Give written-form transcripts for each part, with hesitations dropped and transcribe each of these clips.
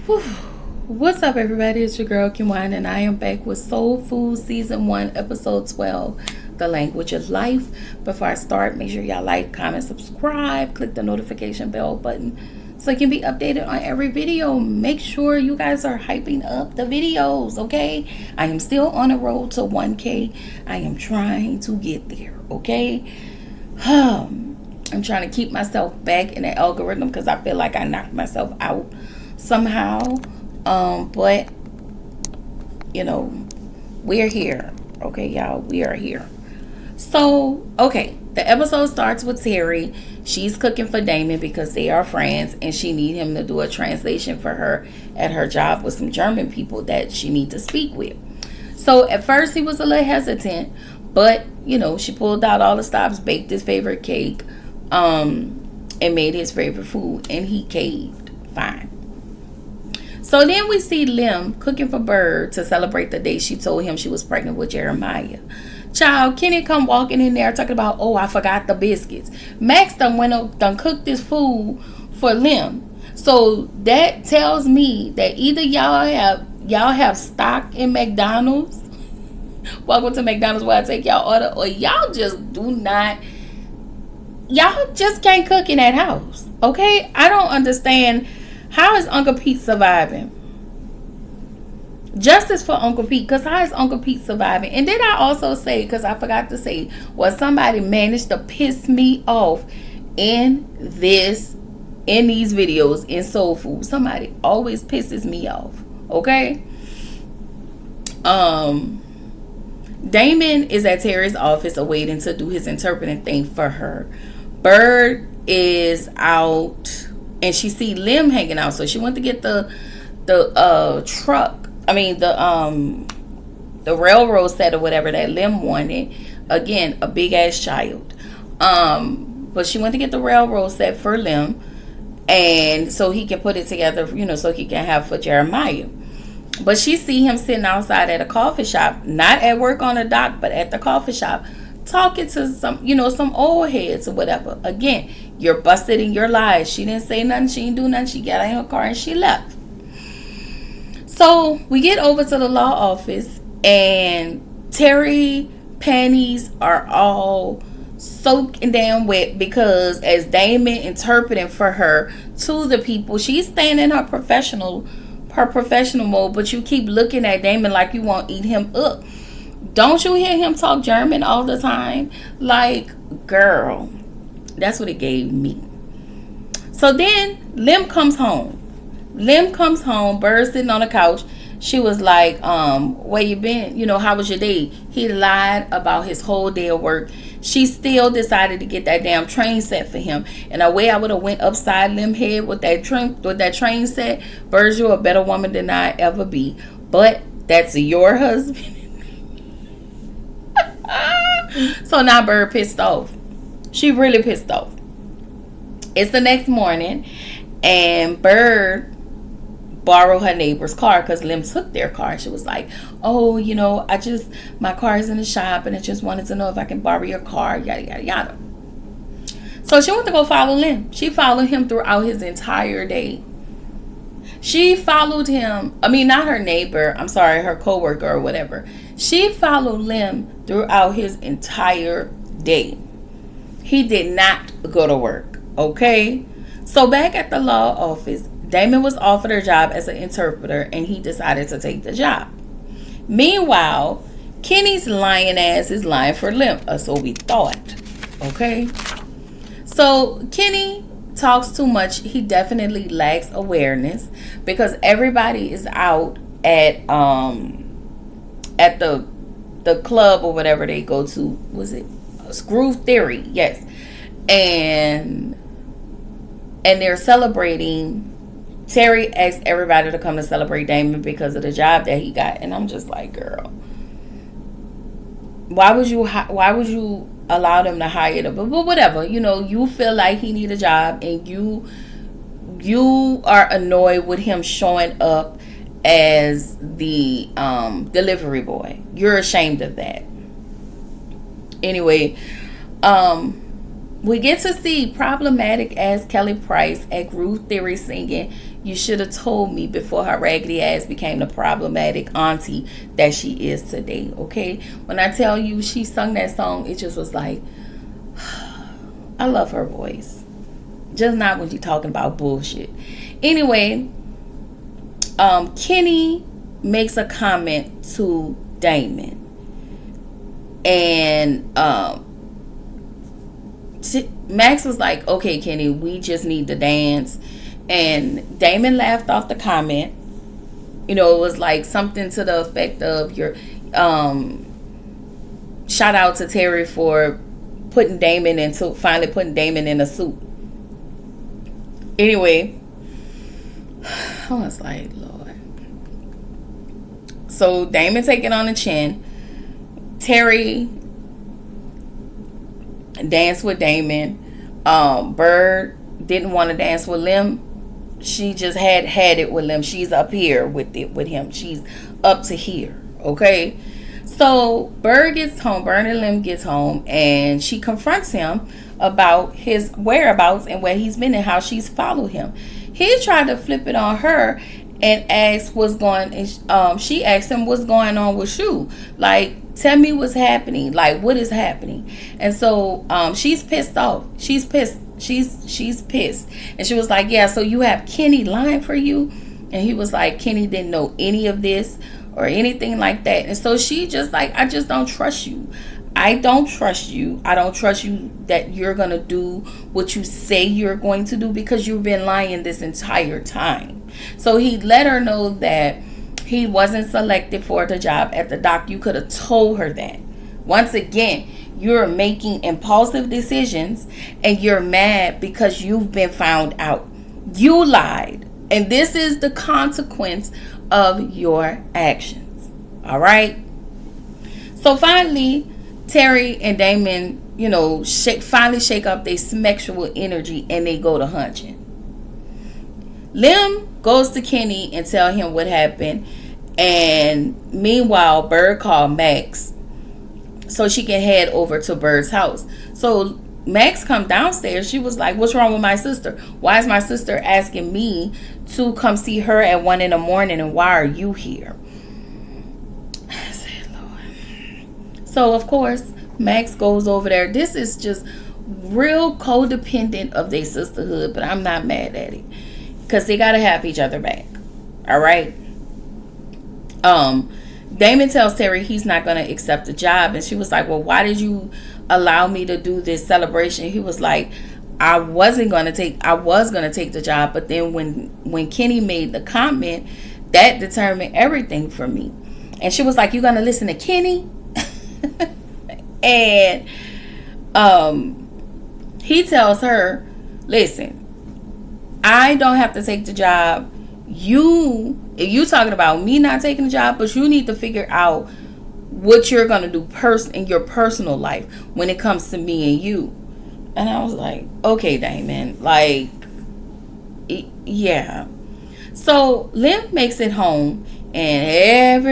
Whew. What's up, everybody? It's your girl Kimwine, and I am back with Soul Food Season 1, Episode 12, The Language of Life. Before I start, make sure y'all like, comment, subscribe, click the notification bell button so you can be updated on every video. Make sure you guys are hyping up the videos, okay? I am still on the road to 1K. I am trying to get there, okay? I'm trying to keep myself back in the algorithm because I feel like I knocked myself out somehow. But you know, we're here. Okay, y'all, we are here. So, okay, the episode starts with Terry. She's cooking for Damon because they are friends and she need him to do a translation for her at her job with some German people that she need to speak with. So at first he was a little hesitant, but you know, she pulled out all the stops, baked his favorite cake, and made his favorite food, and he caved. Fine. So then we see Lim cooking for Bird to celebrate the day she told him she was pregnant with Jeremiah. Child, Kenny come walking in there talking about, oh, I forgot the biscuits. Max done cooked this food for Lim. So that tells me that either y'all have stock in McDonald's. Welcome to McDonald's where I take y'all order, or y'all just can't cook in that house. Okay? I don't understand. How is Uncle Pete surviving? Justice for Uncle Pete, because how is Uncle Pete surviving? And did I also say, because I forgot to say, somebody managed to piss me off in these videos in Soul Food? Somebody always pisses me off. Okay? Damon is at Terry's office awaiting to do his interpreting thing for her. Bird is out. And she see Lim hanging out, so she went to get the truck. I mean the railroad set or whatever that Lim wanted. Again, a big ass child. But she went to get the railroad set for Lim, and so he can put it together, so he can have for Jeremiah. But she see him sitting outside at a coffee shop, not at work on a dock, but at the coffee shop, talking to some old heads or whatever. Again, you're busted in your lies. She didn't say nothing. She didn't do nothing. She got in her car and she left. So we get over to the law office, and Terry panties are all soaked and damn wet because as Damon interpreting for her to the people, she's staying in her professional mode, but you keep looking at Damon like you want to eat him up. Don't you hear him talk German all the time? Like, girl, that's what it gave me. So then Lim comes home. Bird sitting on the couch. She was like, where you been? How was your day? He lied about his whole day of work. She still decided to get that damn train set for him. And the way I would have went upside Lim head with that train set, Bird, you're a better woman than I ever be. But that's your husband. So now Bird pissed off. She really pissed off. It's the next morning, and Bird borrowed her neighbor's car because Lim took their car. She was like, oh, my car is in the shop and I just wanted to know if I can borrow your car, yada, yada, yada. So she went to go follow Lim. She followed him throughout his entire day. She followed him, not her neighbor, her coworker or whatever. She followed Lim throughout his entire day. He did not go to work, okay? So back at the law office, Damon was offered a job as an interpreter, and he decided to take the job. Meanwhile, Kenny's lying ass is lying for Lim, so we thought, okay? So Kenny talks too much. He definitely lacks awareness because everybody is out at the club or whatever they go to. Was it Groove Theory? Yes. And they're celebrating. Terry asked everybody to come to celebrate Damon because of the job that he got, and I'm just like, girl, why would you allow them to hire them? But whatever, you feel like he need a job, and you are annoyed with him showing up as the delivery boy. You're ashamed of that. Anyway, we get to see problematic as Kelly Price at Groove Theory singing You should have told me before her raggedy ass became the problematic auntie that she is today, okay? When I tell you she sung that song, it just was like, I love her voice. Just not when she's talking about bullshit. Anyway, Kenny makes a comment to Damon. And Max was like, okay, Kenny, we just need to dance. And Damon laughed off the comment. You know, it was like something to the effect of your shout out to Terry for finally putting Damon in a suit. Anyway, I was like, Lord. So Damon taking on the chin. Terry danced with Damon. Bird didn't want to dance with Lim. She just had it with Lim. She's up here with him. She's up to here. Okay. So Bird and Lim gets home, and she confronts him about his whereabouts and where he's been and how she's followed him. He tried to flip it on her and asked she asked him what's going on with you. Like, tell me what's happening. Like, what is happening? And so she's pissed off. She's pissed. She's pissed. And she was like, yeah, so you have Kenny lying for you? And he was like, Kenny didn't know any of this or anything like that. And so she just like, I just don't trust you. I don't trust you. I don't trust you that you're going to do what you say you're going to do, because you've been lying this entire time. So he let her know that he wasn't selected for the job at the dock. You could have told her that. Once again, you're making impulsive decisions and you're mad because you've been found out. You lied. And this is the consequence of your actions. All right? So finally, Terry and Damon, finally shake up their sexual energy and they go to hunching. Lim goes to Kenny and tell him what happened. And meanwhile, Bird called Max so she can head over to Bird's house. So Max come downstairs. She was like, what's wrong with my sister? Why is my sister asking me to come see her at 1 a.m. and why are you here? I said, Lord. So of course, Max goes over there. This is just real codependent of their sisterhood, but I'm not mad at it because they got to have each other back. All right. Damon tells Terry he's not going to accept the job. And she was like, well, why did you allow me to do this celebration? He was like, I was going to take the job. But then when Kenny made the comment, that determined everything for me. And she was like, you going to listen to Kenny? And he tells her, listen, I don't have to take the job. If you talking about me not taking the job, but you need to figure out what you're going to do in your personal life when it comes to me and you. And I was like, okay, Damon, like, yeah. So Lim makes it home and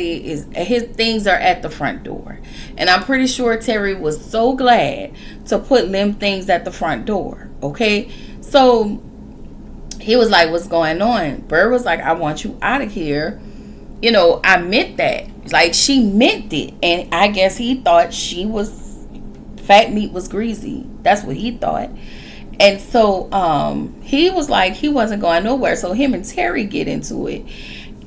his things are at the front door. And I'm pretty sure Terry was so glad to put Lim things at the front door. Okay. So he was like, what's going on? Bird was like, I want you out of here. I meant that. Like, she meant it. And I guess he thought fat meat was greasy. That's what he thought. And so he was like, he wasn't going nowhere. So him and Terry get into it.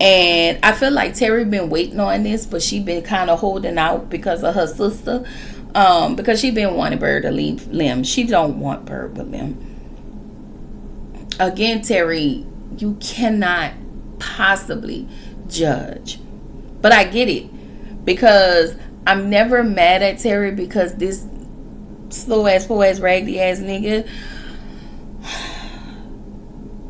And I feel like Terry been waiting on this, but she been kind of holding out because of her sister. Because she been wanting Bird to leave Lim. She don't want Bird with Lim. Again, Terry, you cannot possibly judge. But I get it. Because I'm never mad at Terry because this slow ass, poor ass, raggedy ass nigga,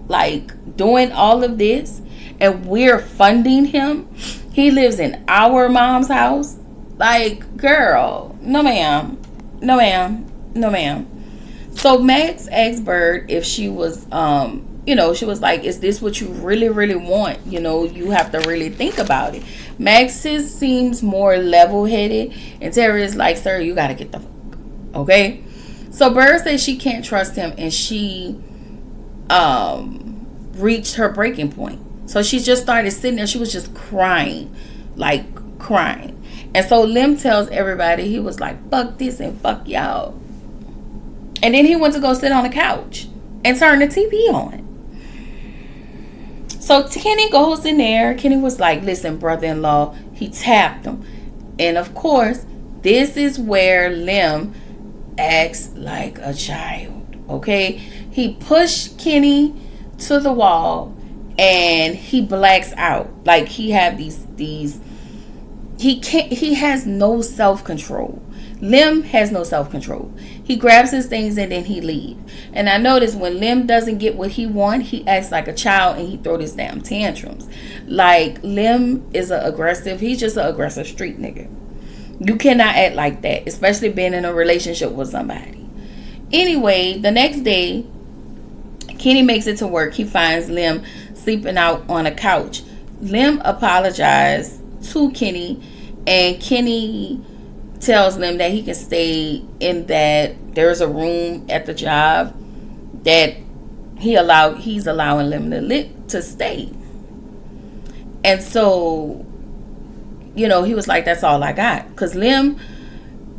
like, doing all of this and we're funding him. He lives in our mom's house. Like, girl, no ma'am. No ma'am. No ma'am. So Max asked Bird if she was, she was like, is this what you really, really want? You have to really think about it. Max seems more level-headed. And Terry is like, sir, you got to get the fuck. Okay? So Bird says she can't trust him. And she reached her breaking point. So she just started sitting there. She was just crying, like crying. And so Lim tells everybody, he was like, fuck this and fuck y'all. And then he went to go sit on the couch and turn the TV on. So Kenny goes in there. Kenny was like, listen, brother-in-law. He tapped him. And of course, this is where Lim acts like a child. Okay? He pushed Kenny to the wall and he blacks out. Like he have these he has no self-control. Lim has no self-control. He grabs his things and then he leaves. And I notice when Lim doesn't get what he wants, he acts like a child and he throws his damn tantrums. Like Lim is he's just an aggressive street nigga. You cannot act like that, especially being in a relationship with somebody. Anyway, the next day, Kenny makes it to work. He finds Lim sleeping out on a couch. Lim apologized to Kenny, and Kenny tells Lim that he can stay in that there's a room at the job that he's allowing Lim to stay. And so, he was like, that's all I got. Because Lim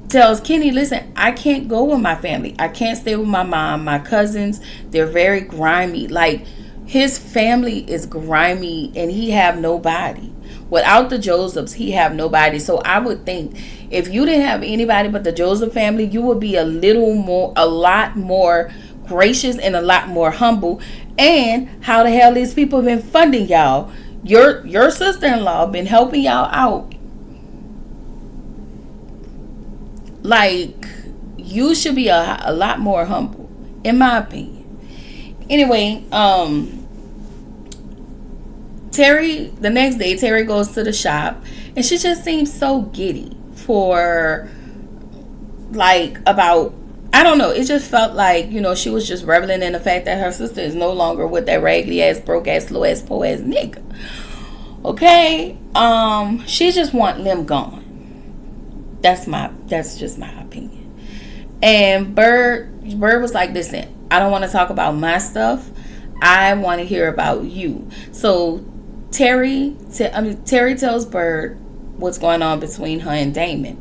tells Kenny, listen, I can't go with my family. I can't stay with my mom. My cousins, they're very grimy. Like, his family is grimy and he have nobody. Without the Josephs, he have nobody. So I would think if you didn't have anybody but the Joseph family, you would be a lot more gracious and a lot more humble. And how the hell these people been funding y'all? Your sister-in-law been helping y'all out. Like, you should be a lot more humble, in my opinion. Anyway, the next day, Terry goes to the shop, and she just seems so giddy for, I don't know. It just felt like, she was just reveling in the fact that her sister is no longer with that raggedy ass, broke ass, slow ass, poor ass nigga. Okay? She just want Lim gone. That's just my opinion. And Bird was like, listen, I don't want to talk about my stuff. I want to hear about you. So Terry tells Bird what's going on between her and Damon.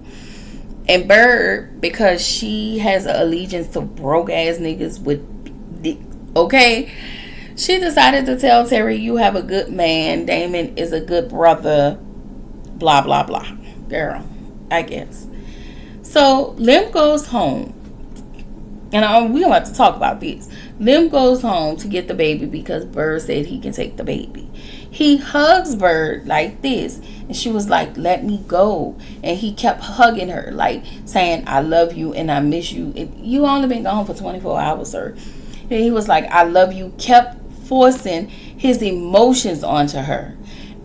And Bird, because she has an allegiance to broke ass niggas she decided to tell Terry, you have a good man, Damon is a good brother, blah blah blah. Girl, I guess. So Lim goes home. And we don't have to talk about this. Lim goes home to get the baby because Bird said he can take the baby. He hugs Bird like this. And she was like, let me go. And he kept hugging her, like saying, I love you and I miss you. You only been gone for 24 hours, sir. And he was like, I love you. Kept forcing his emotions onto her.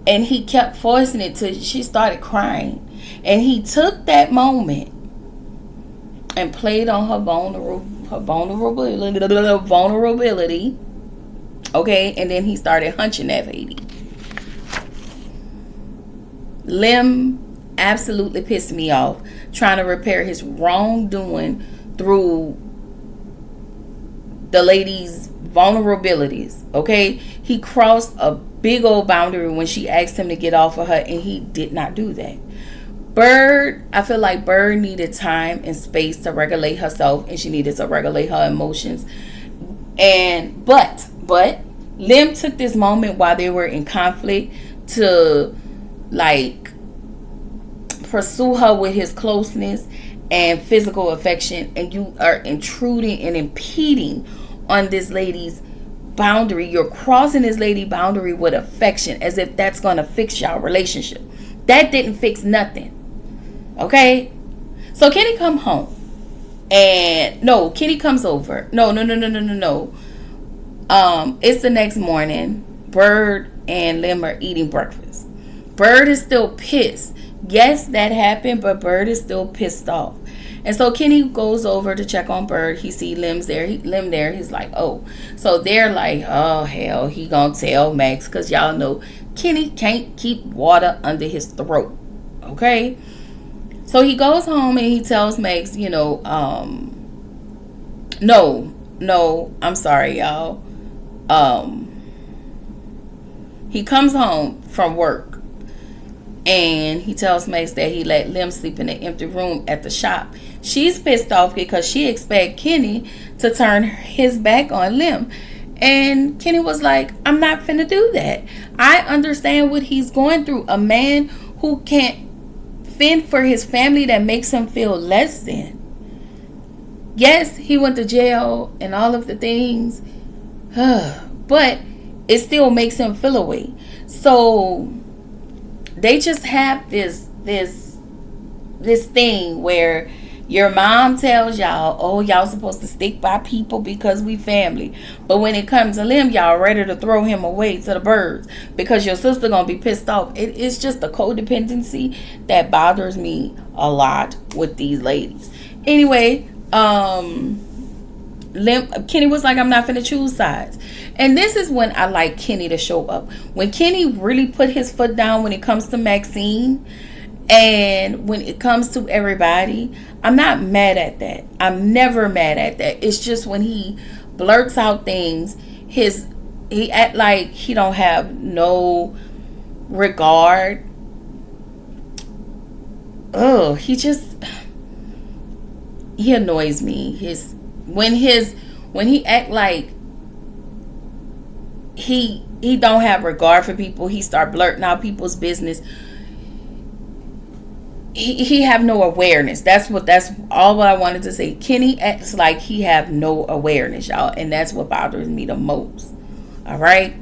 And he kept forcing it till she started crying. And he took that moment and played on her vulnerability. Okay, and then he started hunching that lady. Lim absolutely pissed me off, trying to repair his wrongdoing through the lady's vulnerabilities. Okay, he crossed a big old boundary when she asked him to get off of her, and he did not do that. Bird, I feel like Bird needed time and space to regulate herself, and she needed to regulate her emotions. And but Lim took this moment while they were in conflict to pursue her with his closeness and physical affection, and you are intruding and impeding on this lady's boundary. You're crossing this lady boundary with affection as if that's gonna fix y'all relationship. That didn't fix nothing. Okay, so Kenny come home, and Kenny comes over. No. It's the next morning. Bird and Lim are eating breakfast. Bird is still pissed. Yes, that happened, but Bird is still pissed off. And so Kenny goes over to check on Bird. He see Lim there. He's like, oh. So they're like, oh hell, he gonna tell Max, because y'all know Kenny can't keep water under his throat. Okay. So he goes home and he tells Max, no, I'm sorry, y'all. He comes home from work and he tells Max that he let Lem sleep in an empty room at the shop. She's pissed off because she expects Kenny to turn his back on Lem. And Kenny was like, I'm not finna do that. I understand what he's going through. A man who can't fend for his family, that makes him feel less than. Yes, he went to jail and all of the things, but it still makes him feel away. So they just have this thing where your mom tells y'all, oh, y'all supposed to stick by people because we family. But when it comes to Lem, y'all ready to throw him away to the birds because your sister gonna be pissed off. It's just a codependency that bothers me a lot with these ladies. Anyway, Kenny was like, I'm not finna choose sides. And this is when I like Kenny to show up. When Kenny really put his foot down when it comes to Maxine and when it comes to everybody, I'm not mad at that. I'm never mad at that. It's just when he blurts out things, he act like he don't have no regard. Oh, he annoys me. When he act like he don't have regard for people, he start blurting out people's business. He have no awareness. That's all what I wanted to say. Kenny acts like he have no awareness, y'all, and that's what bothers me the most. All right.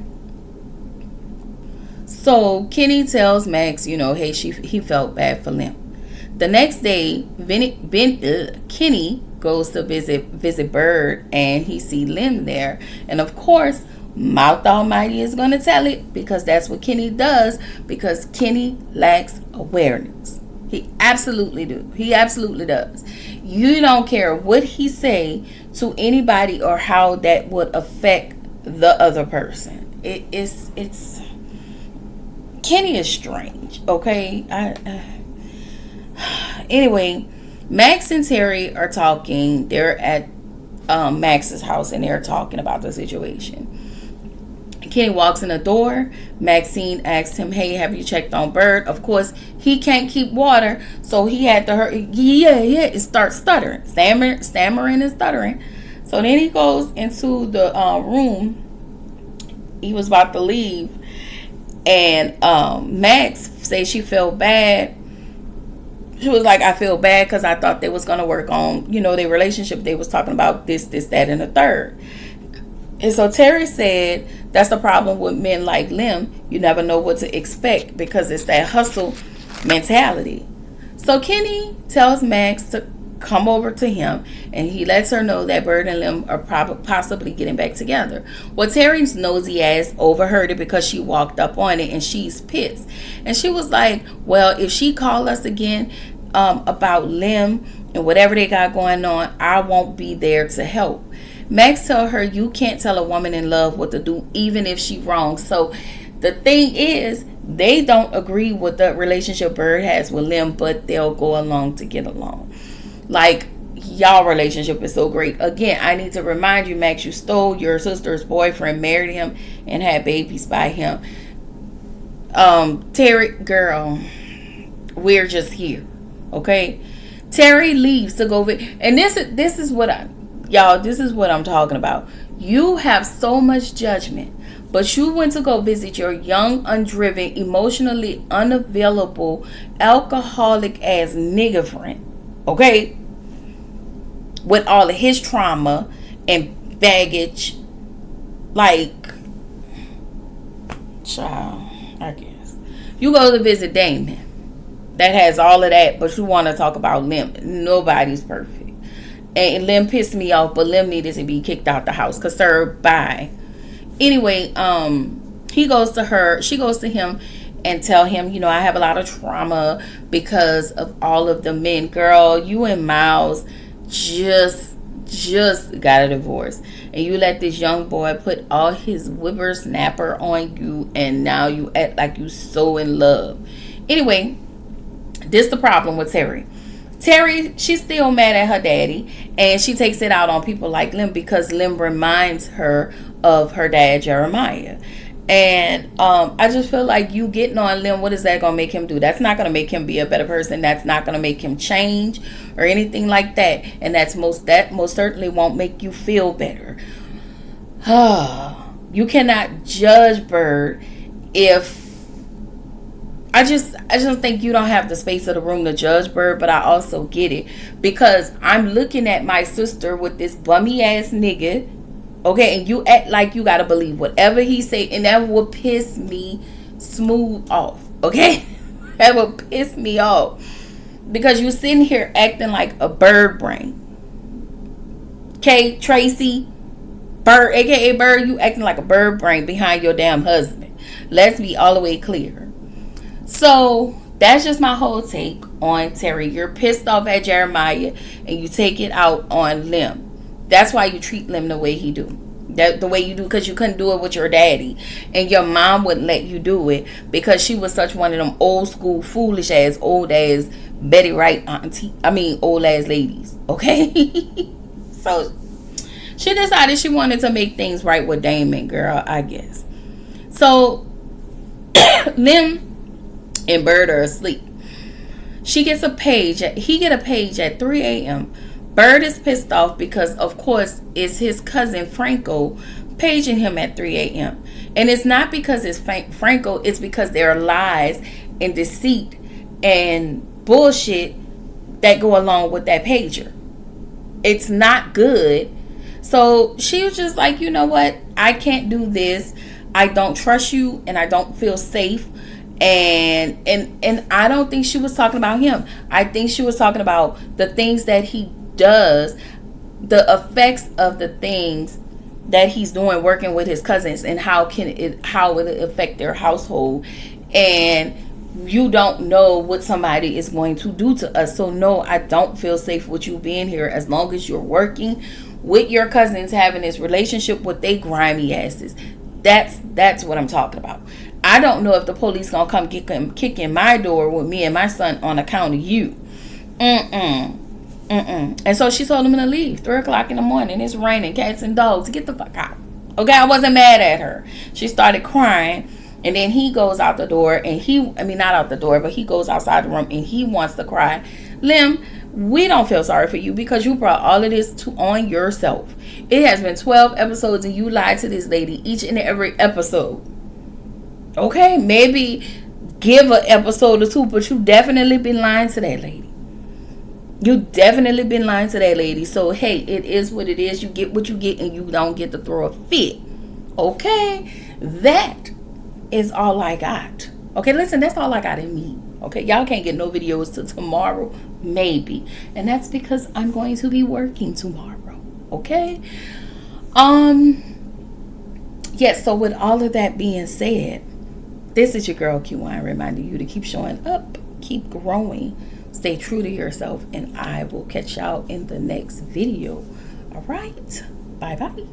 So Kenny tells Max, hey, he felt bad for Lem. The next day, Kenny goes to visit Bird, and he see Lem there, and of course, Mouth Almighty is gonna tell it because that's what Kenny does. Because Kenny lacks awareness. He absolutely do. He absolutely does. You don't care what he say to anybody or how that would affect the other person. It's Kenny is strange. Okay. Anyway, Max and Terry are talking. They're at Max's house and they're talking about the situation. Kenny walks in the door. Maxine asks him, hey, have you checked on Bird? Of course, he can't keep water, so he had to hurry. Yeah, start stuttering, stammering and stuttering. So then he goes into the room. He was about to leave, and Max says she felt bad. She was like, I feel bad because I thought they was going to work on, their relationship. They was talking about this, that, and the third. And so Terry said, that's the problem with men like Lem. You never know what to expect because it's that hustle mentality. So Kenny tells Max to come over to him, and he lets her know that Bird and Lem are possibly getting back together. Well, Terry's nosy ass overheard it because she walked up on it, and she's pissed. And she was like, well, if she called us again about Lem and whatever they got going on, I won't be there to help. Max tell her, you can't tell a woman in love what to do, even if she wrong. So the thing is, they don't agree with the relationship Bird has with Lem, but they'll go along to get along. Like, y'all relationship is so great. Again, I need to remind you, Max, you stole your sister's boyfriend, married him, and had babies by him. Terry, girl, we're just here, okay? Terry leaves to go, and this is what this is what I'm talking about. You have so much judgment, but you went to go visit your young, undriven, emotionally unavailable, alcoholic ass nigga friend, okay? With all of his trauma and baggage, like, child, I guess. You go to visit Damon, that has all of that, but you want to talk about Lem. Nobody's perfect. And Lem pissed me off, but Lem needed to be kicked out the house. Cause sir, bye. Anyway, she goes to him and tell him, I have a lot of trauma because of all of the men. Girl, you and Miles just got a divorce. And you let this young boy put all his whippersnapper on you, and now you act like you so in love. Anyway, this the problem with Terry. Terry, she's still mad at her daddy, and she takes it out on people like Lem because Lem reminds her of her dad, Jeremiah. And I just feel like you getting on Lim, what is that gonna make him do? That's not gonna make him be a better person. That's not gonna make him change or anything like that. And that most certainly won't make you feel better. You cannot judge Bird if I just think you don't have the space of the room to judge Bird, but I also get it because I'm looking at my sister with this bummy ass nigga, okay, and you act like you gotta believe whatever he say, and that will piss me smooth off, okay? That will piss me off because you sitting here acting like a bird brain, okay, Tracy Bird, aka Bird, you acting like a bird brain behind your damn husband. Let's be all the way clear. So that's just my whole take on Terry. You're pissed off at Jeremiah and you take it out on Lim. That's why you treat Lim the way he do. The way you do, because you couldn't do it with your daddy. And your mom wouldn't let you do it because she was such one of them old school, foolish ass, old ass Betty Wright old ass ladies. Okay? So she decided she wanted to make things right with Damon, girl, I guess. So Lim and Bird are asleep. He get a page at 3 a.m. Bird is pissed off because, of course, it's his cousin Franco paging him at 3 a.m. And it's not because it's Franco, it's because there are lies and deceit and bullshit that go along with that pager. It's not good. So she was just like, you know what? I can't do this. I don't trust you and I don't feel safe. And I don't think she was talking about him. I think she was talking about the things that he does, the effects of the things that he's doing working with his cousins, and how it affect their household. And you don't know what somebody is going to do to us. So no, I don't feel safe with you being here as long as you're working with your cousins, having this relationship with they grimy asses. That's what I'm talking about. I don't know if the police gonna come kick in my door with me and my son on account of you. And so she told him to leave. 3 o'clock in the morning. It's raining, cats and dogs. Get the fuck out. Okay, I wasn't mad at her. She started crying, and then he goes out the door, and not out the door, but he goes outside the room, and he wants to cry. Lim, we don't feel sorry for you because you brought all of this on yourself. It has been 12 episodes, and you lied to this lady each and every episode. Okay, maybe give an episode or two, but you definitely been lying to that lady. You definitely been lying to that lady. So hey, it is what it is. You get what you get, and you don't get to throw a fit. Okay, that is all I got. Okay, listen, that's all I got in me. Okay, y'all can't get no videos till tomorrow, maybe, and that's because I'm going to be working tomorrow. Okay, yes. So with all of that being said, this is your girl Q1 reminding you to keep showing up, keep growing, stay true to yourself, and I will catch y'all in the next video. All right, bye bye.